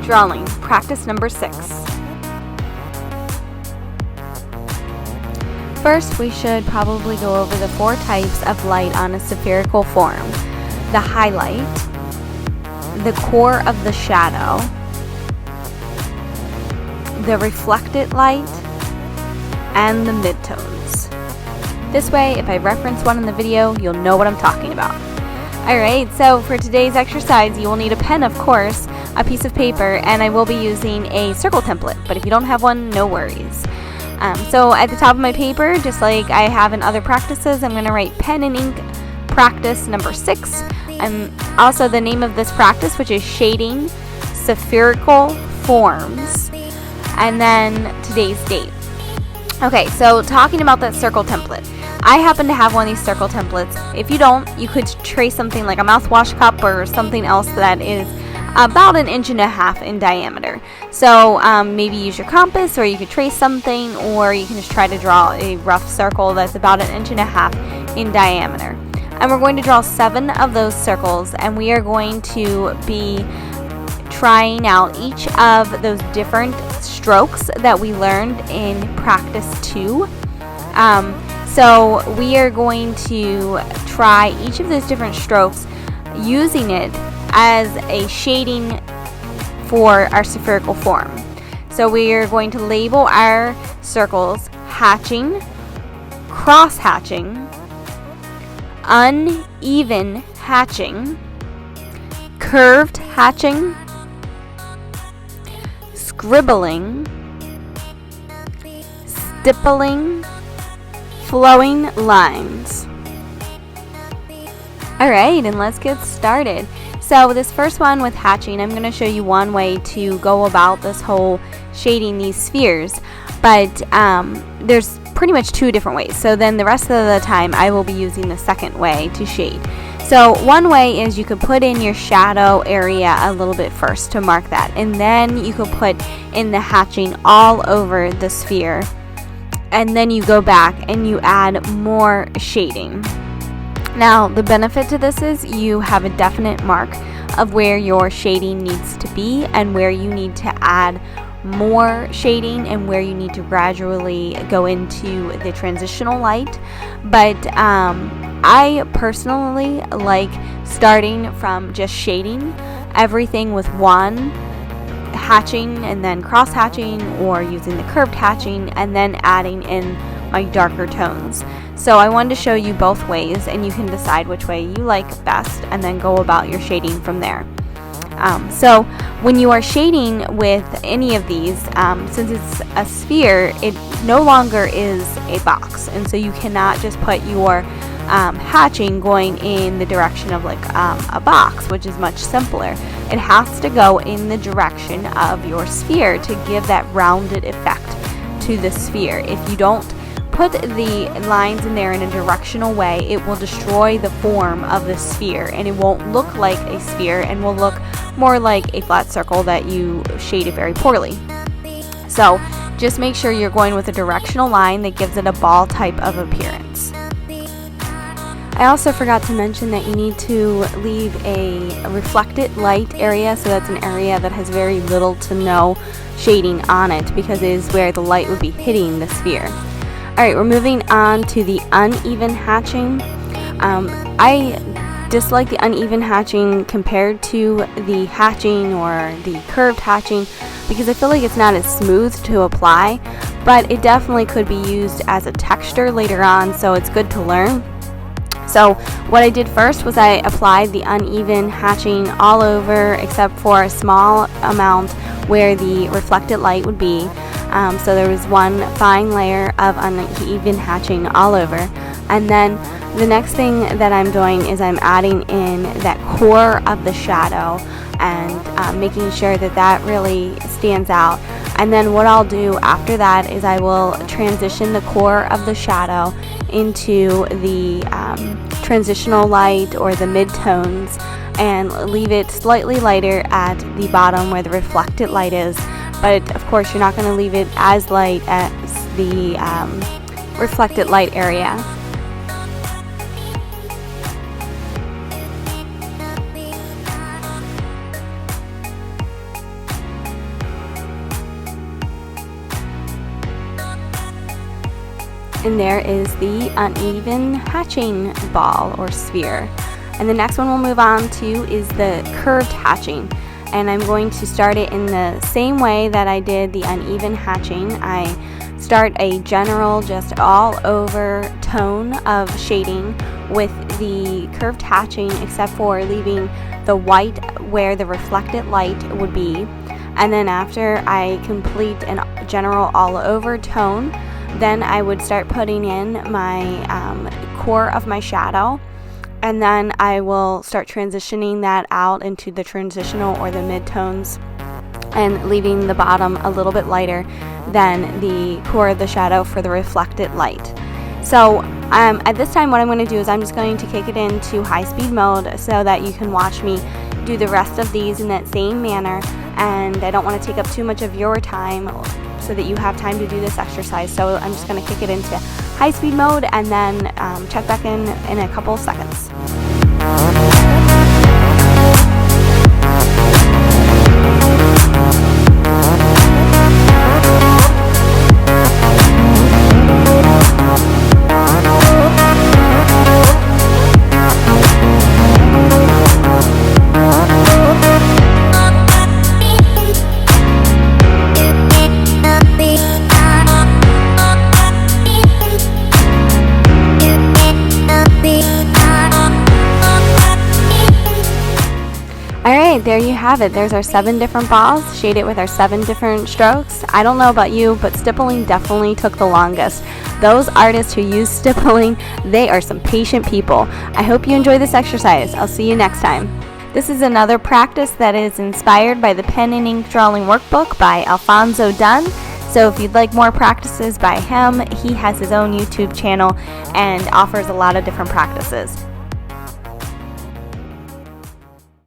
Drawing, practice number 6. First, we should probably go over the 4 types of light on a spherical form. The highlight, the core of the shadow, the reflected light, and the midtones. This way, if I reference one in the video, you'll know what I'm talking about. Alright, so for today's exercise, you will need a pen, of course, a piece of paper, and I will be using a circle template, but if you don't have one, no worries. So at the top of my paper, just like I have in other practices, I'm going to write pen and ink practice number 6. Also the name of this practice, which is shading spherical forms, and then today's date. Okay, so talking about that circle template. I happen to have one of these circle templates. If you don't, you could trace something like a mouthwash cup or something else that is about 1.5 inches in diameter. So maybe use your compass, or you could trace something, or you can just try to draw a rough circle that's about 1.5 inches in diameter. And we're going to draw 7 of those circles, and we are going to be trying out each of those different strokes that we learned in practice 2. So we are going to try each of those different strokes using it as a shading for our spherical form. So we are going to label our circles hatching, cross hatching, uneven hatching, curved hatching, scribbling, stippling, flowing lines. Alright, and let's get started. So this first one with hatching, I'm going to show you one way to go about this whole shading these spheres, but there's pretty much 2 different ways. So then the rest of the time I will be using the second way to shade. So one way is you could put in your shadow area a little bit first to mark that, and then you could put in the hatching all over the sphere, and then you go back and you add more shading. Now the benefit to this is you have a definite mark of where your shading needs to be and where you need to add more shading and where you need to gradually go into the transitional light. But I personally like starting from just shading everything with one hatching and then cross hatching, or using the curved hatching and then adding in my darker tones. So I wanted to show you both ways, and you can decide which way you like best and then go about your shading from there. So when you are shading with any of these, since it's a sphere, it no longer is a box, and so you cannot just put your hatching going in the direction of like a box, which is much simpler. It has to go in the direction of your sphere to give that rounded effect to the sphere. If you don't put the lines in there in a directional way, it will destroy the form of the sphere, and it won't look like a sphere and will look more like a flat circle that you shaded very poorly. So just make sure you're going with a directional line that gives it a ball type of appearance. I also forgot to mention that you need to leave a reflected light area, so that's an area that has very little to no shading on it, because it is where the light would be hitting the sphere. Alright, we're moving on to the uneven hatching. I dislike the uneven hatching compared to the hatching or the curved hatching because I feel like it's not as smooth to apply, but it definitely could be used as a texture later on, so it's good to learn. So what I did first was I applied the uneven hatching all over except for a small amount where the reflected light would be. So there was one fine layer of uneven hatching all over. And then the next thing that I'm doing is I'm adding in that core of the shadow and making sure that that really stands out. And then what I'll do after that is I will transition the core of the shadow into the transitional light or the mid-tones and leave it slightly lighter at the bottom where the reflected light is. But of course you're not going to leave it as light as the reflected light area. And there is the uneven hatching ball or sphere. And the next one we'll move on to is the curved hatching. And I'm going to start it in the same way that I did the uneven hatching. I start a general, just all over tone of shading with the curved hatching, except for leaving the white where the reflected light would be. And then after I complete a general all over tone, then I would start putting in my core of my shadow, and then I will start transitioning that out into the transitional or the mid-tones and leaving the bottom a little bit lighter than the core of the shadow for the reflected light. So at this time what I'm going to do is I'm just going to kick it into high-speed mode so that you can watch me do the rest of these in that same manner, and I don't want to take up too much of your time so that you have time to do this exercise. So I'm just going to kick it into high-speed mode and then check back in a couple of seconds. Alright, there you have it. There's our 7 different balls, shaded with our 7 different strokes. I don't know about you, but stippling definitely took the longest. Those artists who use stippling, they are some patient people. I hope you enjoy this exercise. I'll see you next time. This is another practice that is inspired by the Pen and Ink Drawing Workbook by Alphonso Dunn. So if you'd like more practices by him, he has his own YouTube channel and offers a lot of different practices.